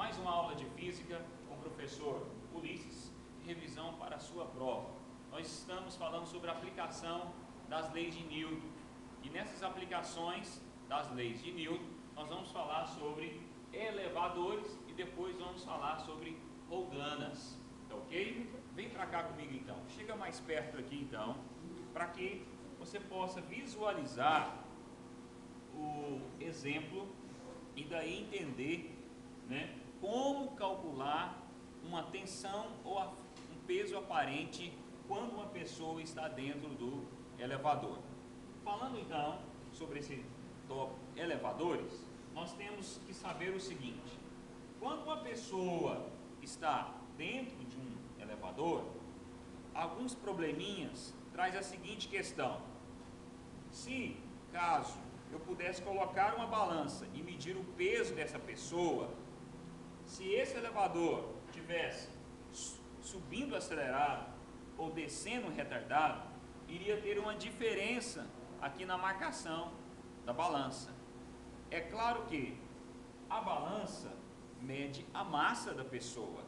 Mais uma aula de física com o professor Ulisses, revisão para a sua prova. Nós estamos falando sobre a aplicação das leis de Newton. E nessas aplicações das leis de Newton, nós vamos falar sobre elevadores e depois vamos falar sobre roldanas. Tá ok? Vem para cá comigo então. Chega mais perto aqui então, para que você possa visualizar o exemplo e daí entender, né, como calcular uma tensão ou um peso aparente quando uma pessoa está dentro do elevador. Falando então sobre esse tópico elevadores, nós temos que saber o seguinte: quando uma pessoa está dentro de um elevador, alguns probleminhas traz a seguinte questão: se caso eu pudesse colocar uma balança e medir o peso dessa pessoa, se esse elevador tivesse subindo acelerado ou descendo retardado, iria ter uma diferença aqui na marcação da balança. É claro que a balança mede a massa da pessoa.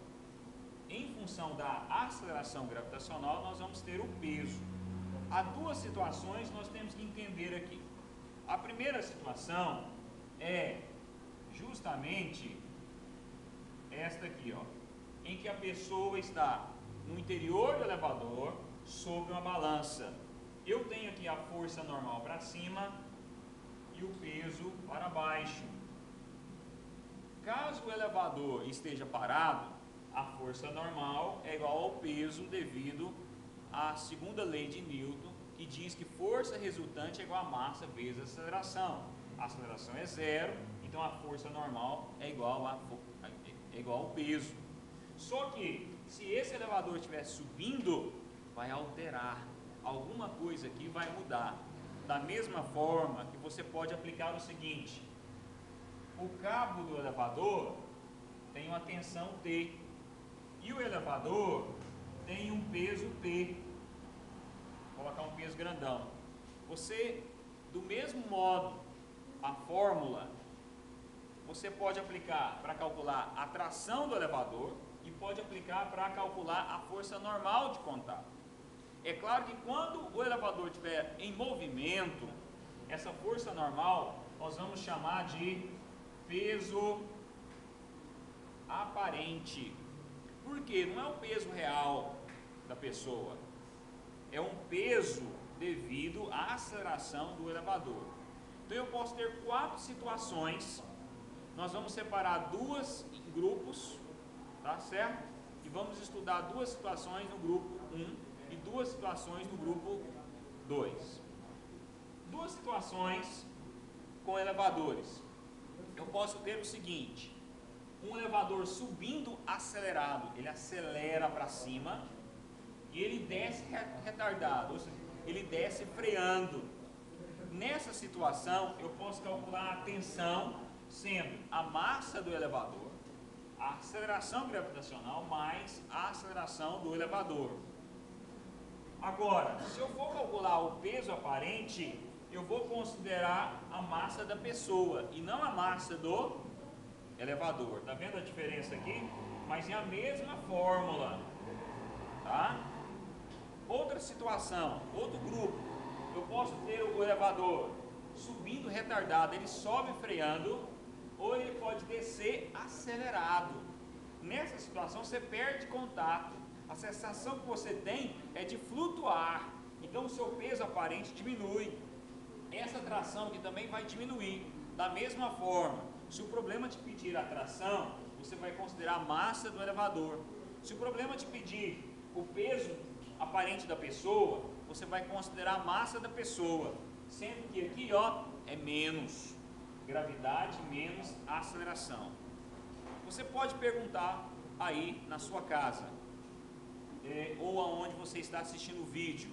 Em função da aceleração gravitacional, nós vamos ter o peso. Há duas situações que nós temos que entender aqui. A primeira situação é justamente esta aqui, ó, em que a pessoa está no interior do elevador sobre uma balança. Eu tenho aqui a força normal para cima e o peso para baixo. Caso o elevador esteja parado, a força normal é igual ao peso devido à segunda lei de Newton, que diz que força resultante é igual a massa vezes a aceleração. A aceleração é zero, então a força normal é igual ao peso. Só que se esse elevador estiver subindo, vai alterar. Alguma coisa aqui vai mudar. Da mesma forma que você pode aplicar o seguinte: o cabo do elevador tem uma tensão T e o elevador tem um peso P. Vou colocar um peso grandão. Você, do mesmo modo, a fórmula você pode aplicar para calcular a tração do elevador e pode aplicar para calcular a força normal de contato. É claro que quando o elevador estiver em movimento, essa força normal nós vamos chamar de peso aparente. Por quê? Não é o peso real da pessoa, é um peso devido à aceleração do elevador. Então eu posso ter quatro situações. Nós vamos separar duas em grupos, tá certo? E vamos estudar duas situações no grupo 1 e duas situações no grupo 2. Duas situações com elevadores. Eu posso ter o seguinte: um elevador subindo acelerado, ele acelera para cima e ele desce retardado, ou seja, ele desce freando. Nessa situação eu posso calcular a tensão sendo a massa do elevador, a aceleração gravitacional mais a aceleração do elevador. Agora, se eu for calcular o peso aparente, eu vou considerar a massa da pessoa e não a massa do elevador. Tá vendo a diferença aqui? Mas é a mesma fórmula, tá? Outra situação, outro grupo, eu posso ter o elevador subindo retardado, ele sobe freando, ou ele pode descer acelerado. Nessa situação você perde contato. A sensação que você tem é de flutuar. Então o seu peso aparente diminui. Essa tração aqui também vai diminuir. Da mesma forma, se o problema te pedir a tração, você vai considerar a massa do elevador. Se o problema te pedir o peso aparente da pessoa, você vai considerar a massa da pessoa. Sendo que aqui, ó, é menos gravidade menos aceleração. Você pode perguntar aí na sua casa, ou aonde você está assistindo o vídeo: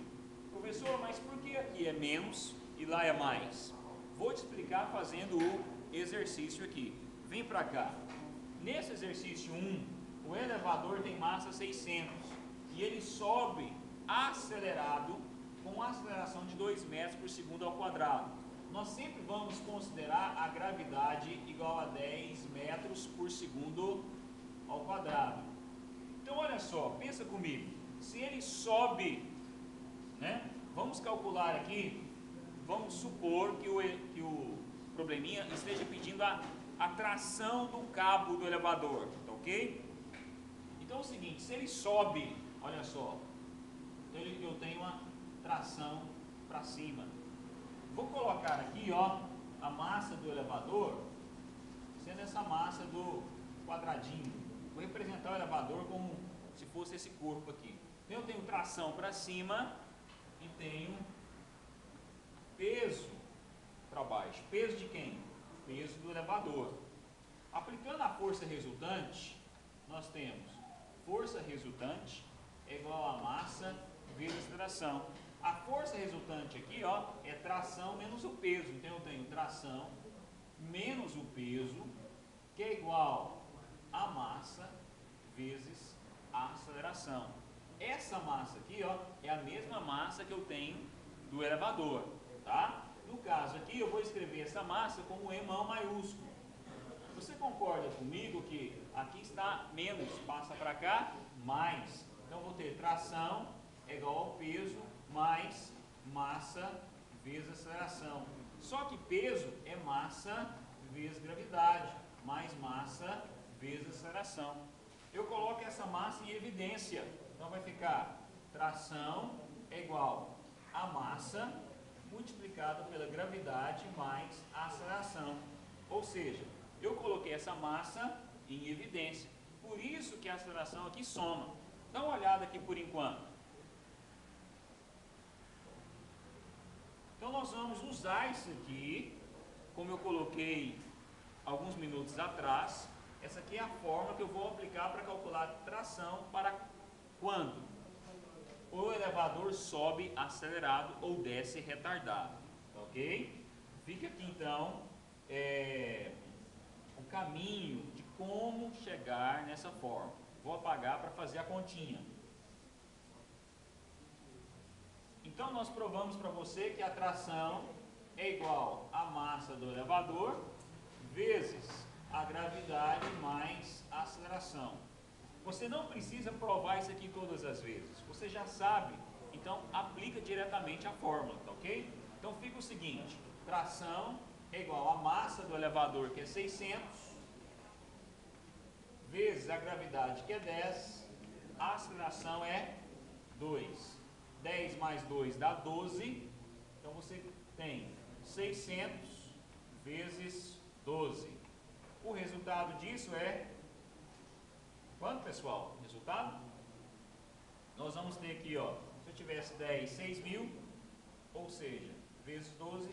professor, mas por que aqui é menos e lá é mais? Vou te explicar fazendo o exercício aqui. Vem para cá. Nesse exercício 1, o elevador tem massa 600 e ele sobe acelerado com uma aceleração de 2 metros por segundo ao quadrado. Nós sempre vamos considerar a gravidade igual a 10 metros metros por segundo ao quadrado. Então olha só, pensa comigo, se ele sobe, né? Vamos calcular aqui, vamos supor que o probleminha esteja pedindo a tração do cabo do elevador, tá ok? Então é o seguinte, se ele sobe, olha só, eu tenho uma tração para cima. Vou colocar aqui, ó, a massa do elevador sendo essa massa do quadradinho. Vou representar o elevador como se fosse esse corpo aqui. Então eu tenho tração para cima e tenho peso para baixo. Peso de quem? Peso do elevador. Aplicando a força resultante, nós temos força resultante é igual a massa vezes aceleração. A força resultante aqui, ó, é tração menos o peso. Então eu tenho tração menos o peso, que é igual a massa vezes a aceleração. Essa massa aqui, ó, é a mesma massa que eu tenho do elevador, tá? No caso aqui, eu vou escrever essa massa como E maiúsculo. Você concorda comigo que aqui está menos, passa para cá, mais. Então eu vou ter tração é igual ao peso mais massa vezes aceleração. Só que peso é massa vezes gravidade, mais massa vezes aceleração. Eu coloco essa massa em evidência. Então vai ficar tração é igual a massa multiplicado pela gravidade mais a aceleração. Ou seja, eu coloquei essa massa em evidência. Por isso que a aceleração aqui soma. Dá uma olhada aqui por enquanto. Então nós vamos usar isso aqui, como eu coloquei alguns minutos atrás. Essa aqui é a forma que eu vou aplicar para calcular tração para quando o elevador sobe acelerado ou desce retardado, ok? Fica aqui então o caminho de como chegar nessa forma. Vou apagar para fazer a continha. Então nós provamos para você que a tração é igual à massa do elevador vezes a gravidade mais a aceleração. Você não precisa provar isso aqui todas as vezes. Você já sabe, então aplica diretamente a fórmula, tá ok? Então fica o seguinte, tração é igual à massa do elevador, que é 600, vezes a gravidade, que é 10, a aceleração é 2. 10 mais 2 dá 12, então você tem 600 vezes 12. O resultado disso é quanto, pessoal? Resultado? Nós vamos ter aqui, ó, se eu tivesse 10, 6.000, ou seja, vezes 12,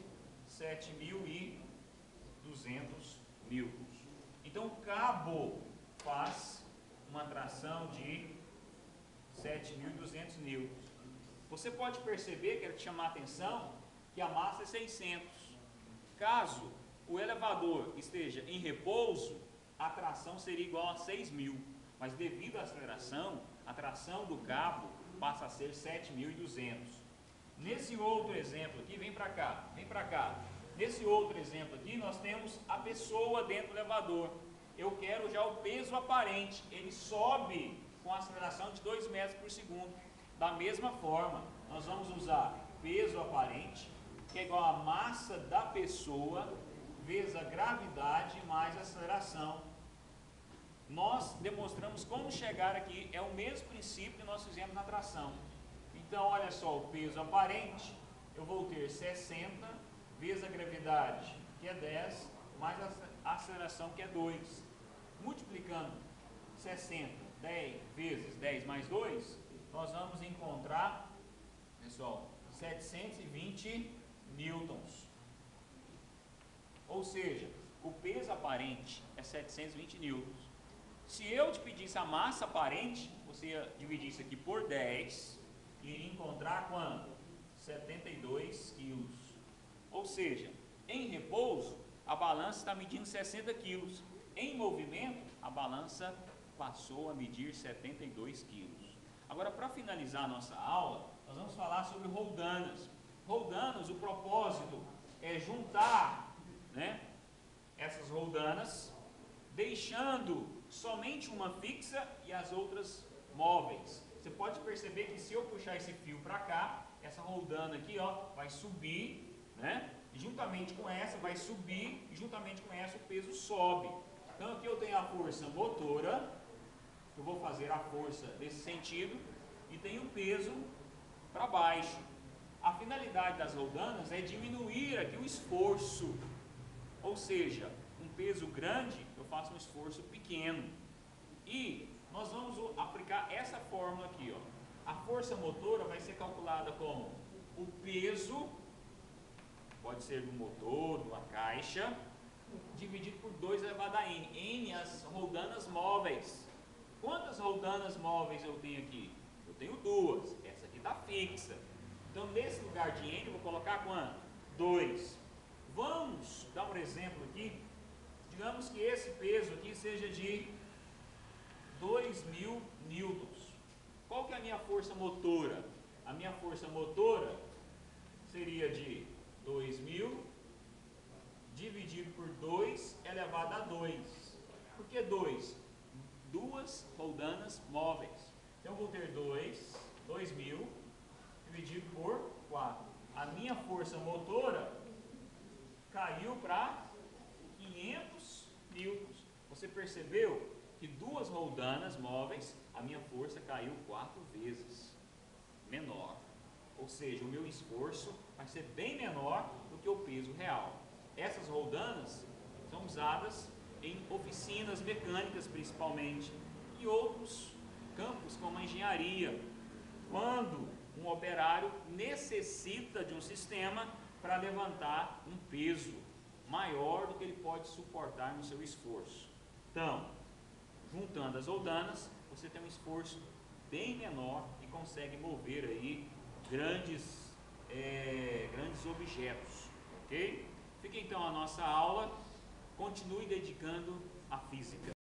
7.200 newtons. Então o cabo faz uma tração de 7.200 newtons. Você pode perceber, quero te chamar a atenção, que a massa é 600. Caso o elevador esteja em repouso, a tração seria igual a 6.000. Mas devido à aceleração, a tração do cabo passa a ser 7.200. Nesse outro exemplo aqui, vem para cá, vem para cá. Nesse outro exemplo aqui, nós temos a pessoa dentro do elevador. Eu quero já o peso aparente. Ele sobe com a aceleração de 2 metros por segundo. Da mesma forma, nós vamos usar peso aparente, que é igual a massa da pessoa vezes a gravidade mais a aceleração. Nós demonstramos como chegar aqui, é o mesmo princípio que nós fizemos na tração. Então, olha só, o peso aparente, eu vou ter 60 vezes a gravidade, que é 10, mais a aceleração, que é 2. Multiplicando 60, 10 vezes 10 mais 2, nós vamos encontrar, pessoal, 720 newtons. Ou seja, o peso aparente é 720 newtons. Se eu te pedisse a massa aparente, você ia dividir isso aqui por 10 e iria encontrar quanto? 72 quilos. Ou seja, em repouso, a balança está medindo 60 quilos. Em movimento, a balança passou a medir 72 quilos. Agora, para finalizar a nossa aula, nós vamos falar sobre roldanas. Roldanas, o propósito é juntar, né, essas roldanas deixando somente uma fixa e as outras móveis. Você pode perceber que se eu puxar esse fio para cá, essa roldana aqui, ó, vai subir, né? E juntamente com essa vai subir, e juntamente com essa o peso sobe. Então aqui eu tenho a força motora, eu vou fazer a força nesse sentido, e tenho o peso para baixo. A finalidade das roldanas é diminuir aqui o esforço, ou seja, um peso grande eu faço um esforço pequeno. E nós vamos aplicar essa fórmula aqui, ó. A força motora vai ser calculada como o peso, pode ser do motor, de uma caixa, dividido por 2 elevado a n. N as roldanas móveis. Quantas roldanas móveis eu tenho aqui? Eu tenho 2. Essa aqui está fixa. Então, nesse lugar de n, eu vou colocar quanto? 2. Vamos dar um exemplo aqui. Digamos que esse peso aqui seja de 2.000 newtons. Qual que é a minha força motora? A minha força motora seria de 2.000 dividido por 2 elevado a 2. Por que 2? 2 roldanas móveis. Então eu vou ter 2.000 dividido por 4. A minha força motora caiu para 500 newtons. Você percebeu que 2 roldanas móveis, a minha força caiu 4 vezes menor. Ou seja, o meu esforço vai ser bem menor do que o peso real. Essas roldanas são usadas em oficinas mecânicas principalmente, e outros campos como a engenharia, quando um operário necessita de um sistema para levantar um peso maior do que ele pode suportar no seu esforço. Então, juntando as roldanas, você tem um esforço bem menor e consegue mover aí grandes objetos, ok? Fica então a nossa aula, continue dedicando à física.